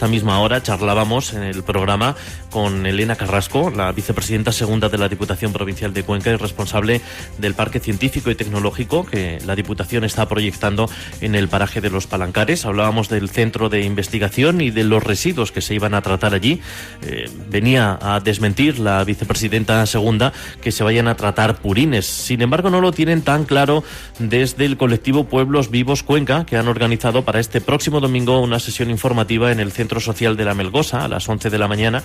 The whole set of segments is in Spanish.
esta misma hora charlábamos en el programa con Elena Carrasco, la vicepresidenta segunda de la Diputación Provincial de Cuenca y responsable del Parque Científico y Tecnológico que la Diputación está proyectando en el paraje de Los Palancares. Hablábamos del centro de investigación y de los residuos que se iban a tratar allí. Venía a desmentir la vicepresidenta segunda que se vayan a tratar purines. Sin embargo, no lo tienen tan claro desde el colectivo Pueblos Vivos Cuenca, que han organizado para este próximo domingo una sesión informativa en el Centro Social de la Melgosa a las 11 de la mañana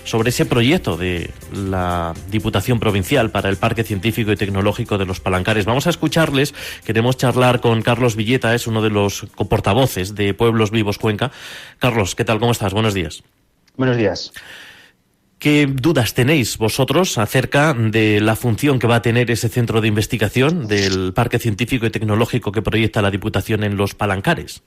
sobre ese proyecto de la Diputación Provincial para el Parque Científico y Tecnológico de Los Palancares. Vamos a escucharles. Queremos charlar con Carlos Villeta, es uno de los portavoces de Pueblos Vivos Cuenca. Carlos, ¿qué tal? ¿Cómo estás? Buenos días. Buenos días. ¿Qué dudas tenéis vosotros acerca de la función que va a tener ese centro de investigación del Parque Científico y Tecnológico que proyecta la Diputación en Los Palancares?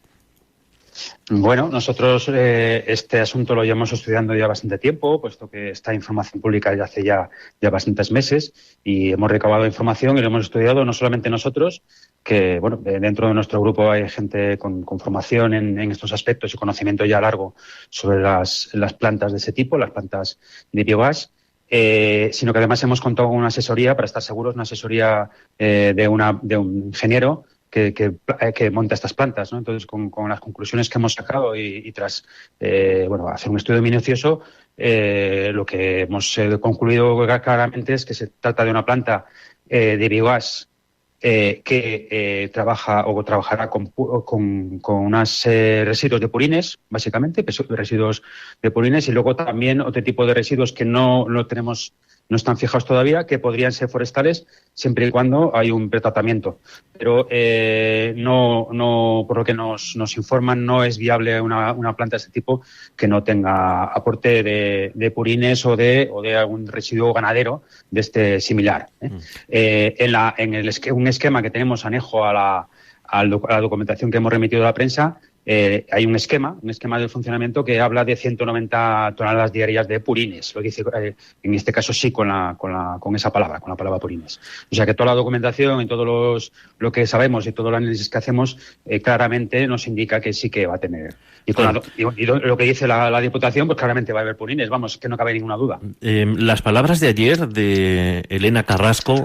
Bueno, nosotros este asunto lo llevamos estudiando ya bastante tiempo, puesto que esta información pública ya hace ya bastantes meses y hemos recabado información y lo hemos estudiado no solamente nosotros, que bueno, dentro de nuestro grupo hay gente con formación en estos aspectos y conocimiento ya largo sobre las plantas de ese tipo, las plantas de biogás, sino que además hemos contado con una asesoría, para estar seguros, una asesoría de un ingeniero que monta estas plantas, ¿no? Entonces, con las conclusiones que hemos sacado y tras hacer un estudio minucioso, lo que hemos concluido claramente es que se trata de una planta de biogás que trabaja o trabajará con unos residuos de purines, básicamente, residuos de purines, y luego también otro tipo de residuos que no están fijados todavía, que podrían ser forestales siempre y cuando hay un pretratamiento. Pero no, por lo que nos informan, no es viable una planta de este tipo que no tenga aporte de purines o de algún residuo ganadero de este similar. Un esquema que tenemos anejo a la documentación que hemos remitido a la prensa, hay un esquema del funcionamiento que habla de 190 toneladas diarias de purines. Lo dice, en este caso sí, con esa palabra, con la palabra purines. O sea que toda la documentación y todo lo que sabemos y todo el análisis que hacemos claramente nos indica que sí que va a tener. Y lo que dice la Diputación, pues claramente va a haber purines, vamos, que no cabe ninguna duda. Las palabras de ayer de Elena Carrasco,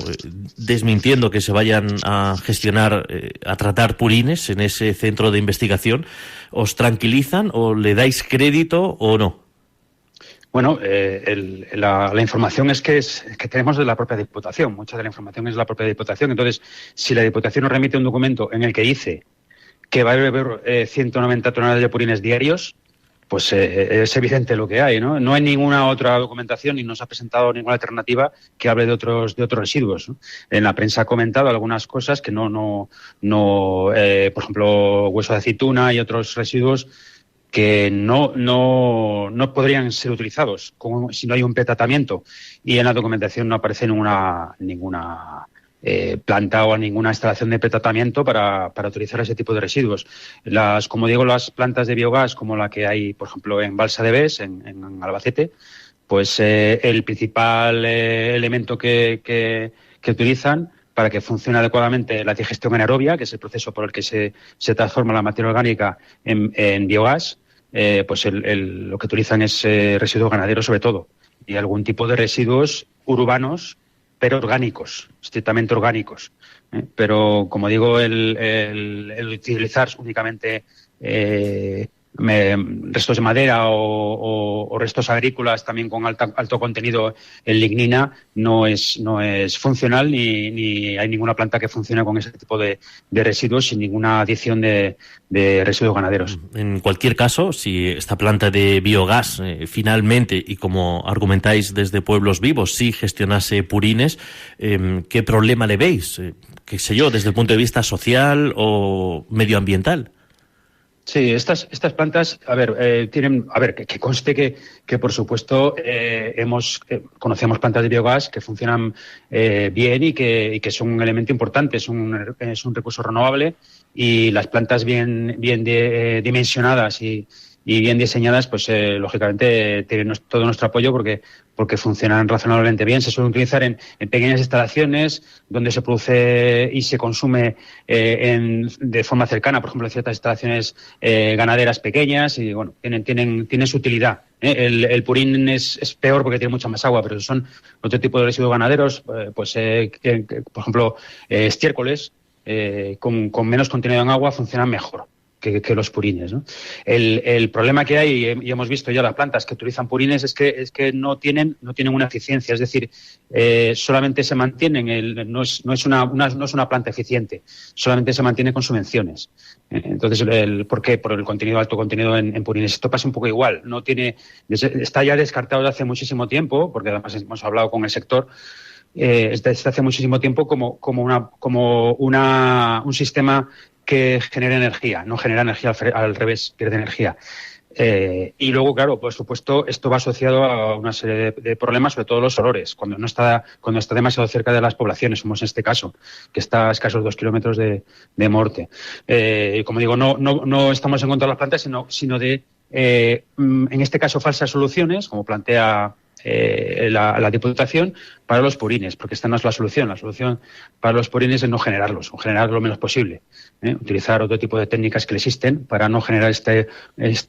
desmintiendo que se vayan a gestionar, a tratar purines en ese centro de investigación, ¿os tranquilizan o le dais crédito o no? Bueno, la información es que tenemos de la propia Diputación. Mucha de la información es de la propia Diputación. Entonces, si la Diputación nos remite un documento en el que dice que va a haber 190 toneladas de purines diarios, pues es evidente lo que hay, ¿no? No hay ninguna otra documentación y no se ha presentado ninguna alternativa que hable de otros residuos, ¿no? En la prensa ha comentado algunas cosas que no por ejemplo, hueso de aceituna y otros residuos que no podrían ser utilizados si no hay un pretratamiento, y en la documentación no aparece ninguna planta o ninguna instalación de pretratamiento para utilizar ese tipo de residuos. Como digo, las plantas de biogás, como la que hay, por ejemplo, en Balsa de Bes, en Albacete, pues el principal elemento que utilizan para que funcione adecuadamente la digestión anaerobia, que es el proceso por el que se transforma la materia orgánica en biogás, pues lo que utilizan es residuos ganaderos sobre todo, y algún tipo de residuos urbanos, pero orgánicos, estrictamente orgánicos. Pero, como digo, el utilizar únicamente restos de madera o restos agrícolas también con alto contenido en lignina no es funcional, ni hay ninguna planta que funcione con ese tipo de residuos sin ninguna adición de residuos ganaderos. En cualquier caso, si esta planta de biogás finalmente, y como argumentáis desde Pueblos Vivos, sí gestionase purines, ¿qué problema le veis? ¿Qué sé yo, desde el punto de vista social o medioambiental? Sí, estas plantas, que conste que por supuesto conocemos plantas de biogás que funcionan bien y que son un elemento importante, es un recurso renovable, y las plantas bien dimensionadas y y bien diseñadas, pues lógicamente tienen todo nuestro apoyo porque funcionan razonablemente bien. Se suelen utilizar en pequeñas instalaciones donde se produce y se consume de forma cercana, por ejemplo, en ciertas instalaciones ganaderas pequeñas, y bueno, tienen su utilidad. El purín es peor porque tiene mucha más agua, pero son otro tipo de residuos ganaderos, por ejemplo, estiércoles, con menos contenido en agua funcionan mejor que los purines, ¿no? El problema que hay, y hemos visto ya las plantas que utilizan purines, es que no tienen una eficiencia, es decir, solamente se mantienen, no es una planta eficiente, solamente se mantiene con subvenciones. Entonces, ¿por qué? Por el alto contenido en purines. Esto pasa un poco igual, está ya descartado desde hace muchísimo tiempo, porque además hemos hablado con el sector. Desde hace muchísimo tiempo como un sistema que genera energía, no genera energía al revés, pierde energía. Y luego, claro, por supuesto, esto va asociado a una serie de problemas, sobre todo los olores, cuando está demasiado cerca de las poblaciones, como es este caso, que está a escasos 2 kilómetros de Morte. Como digo, no estamos en contra de las plantas, sino de, en este caso, falsas soluciones, como plantea la Diputación, para los purines, porque esta no es la solución. La solución para los purines es no generarlos, o generar lo menos posible. Utilizar otro tipo de técnicas que existen para no generar este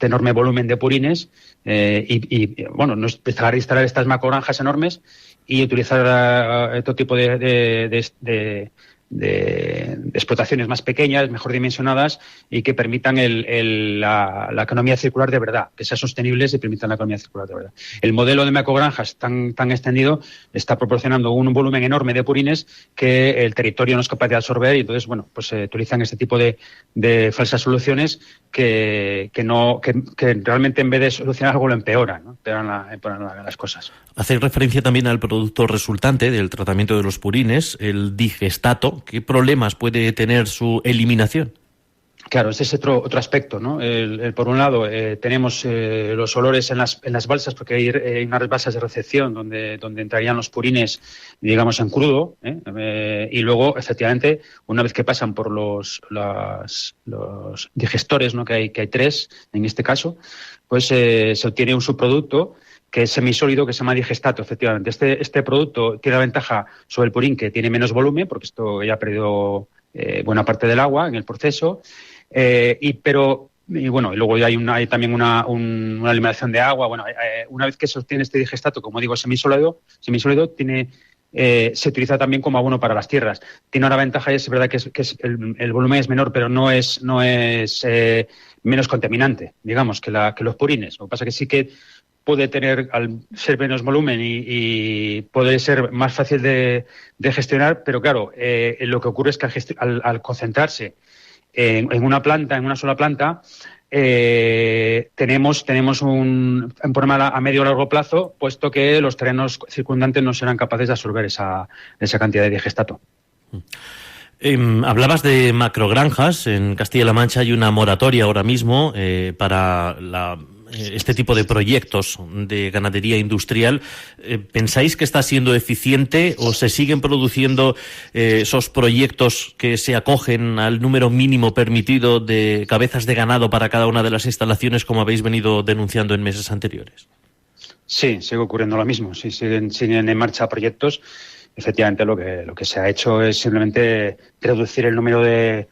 enorme volumen de purines y no empezar a instalar estas macrogranjas enormes y utilizar otro tipo de explotaciones más pequeñas, mejor dimensionadas y que permitan la economía circular de verdad, que sean sostenibles y permitan la economía circular de verdad. El modelo de macrogranjas tan extendido está proporcionando un volumen enorme de purines que el territorio no es capaz de absorber y entonces, se utilizan este tipo de falsas soluciones que realmente en vez de solucionar algo lo empeoran, ¿no? Empeoran las cosas. Hacéis referencia también al producto resultante del tratamiento de los purines, el digestato. ¿Qué problemas puede tener su eliminación? Claro, ese es otro aspecto, ¿no? Por un lado, tenemos los olores en las balsas, porque hay unas balsas de recepción donde entrarían los purines, digamos, en crudo, y luego, efectivamente, una vez que pasan por los digestores, ¿no? Que hay 3, en este caso, pues se obtiene un subproducto que es semisólido, que se llama digestato, efectivamente. Este producto tiene la ventaja sobre el purín, que tiene menos volumen, porque esto ya ha perdido buena parte del agua en el proceso, y luego hay también una eliminación de agua. Una vez que se obtiene este digestato, como digo, semisólido se utiliza también como abono para las tierras. Tiene una ventaja, es verdad que el volumen es menor, pero no es menos contaminante, digamos, que los purines. Lo que pasa que sí que puede tener, al ser menos volumen y puede ser más fácil de gestionar, pero claro, lo que ocurre es que al concentrarse en una sola planta, tenemos un problema a medio o largo plazo, puesto que los terrenos circundantes no serán capaces de absorber esa cantidad de digestato. Hablabas de macrogranjas. En Castilla-La Mancha hay una moratoria ahora mismo para este tipo de proyectos de ganadería industrial. ¿Pensáis que está siendo eficiente o se siguen produciendo esos proyectos que se acogen al número mínimo permitido de cabezas de ganado para cada una de las instalaciones, como habéis venido denunciando en meses anteriores? Sí, sigue ocurriendo lo mismo. Sí, siguen en marcha proyectos. Efectivamente, lo que se ha hecho es simplemente reducir el número de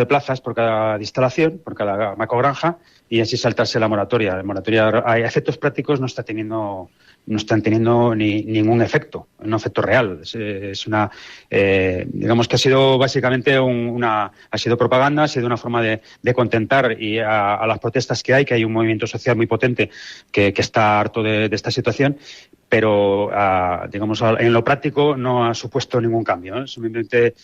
plazas por cada instalación, por cada macrogranja, y así saltarse la moratoria. La moratoria, a efectos prácticos, no están teniendo ningún efecto, un efecto real. Digamos que ha sido básicamente ha sido propaganda, ha sido una forma de contentar a las protestas que hay un movimiento social muy potente que está harto de esta situación, pero digamos en lo práctico no ha supuesto ningún cambio, ¿no? Simplemente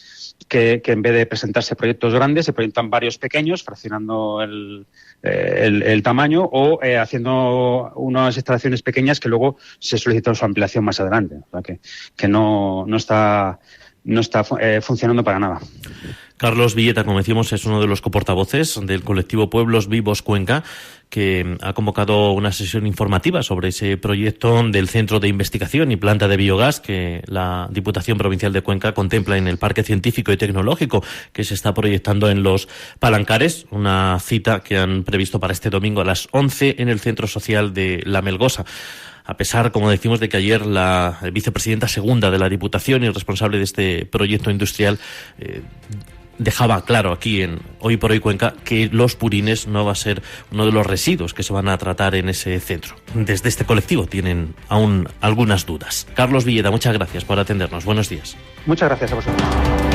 que en vez de presentarse proyectos grandes, se proyectan varios pequeños, fraccionando el tamaño o haciendo unas instalaciones pequeñas que luego se solicitan su ampliación más adelante. O sea que no está funcionando para nada. Carlos Villeta, como decíamos, es uno de los coportavoces del colectivo Pueblos Vivos Cuenca, que ha convocado una sesión informativa sobre ese proyecto del Centro de Investigación y Planta de Biogás que la Diputación Provincial de Cuenca contempla en el Parque Científico y Tecnológico que se está proyectando en Los Palancares, una cita que han previsto para este domingo a las 11 en el Centro Social de La Melgosa. A pesar, como decimos, de que ayer la vicepresidenta segunda de la Diputación y responsable de este proyecto industrial dejaba claro aquí en Hoy por Hoy Cuenca que los purines no va a ser uno de los residuos que se van a tratar en ese centro. Desde este colectivo tienen aún algunas dudas. Carlos Villeda, muchas gracias por atendernos. Buenos días. Muchas gracias a vosotros.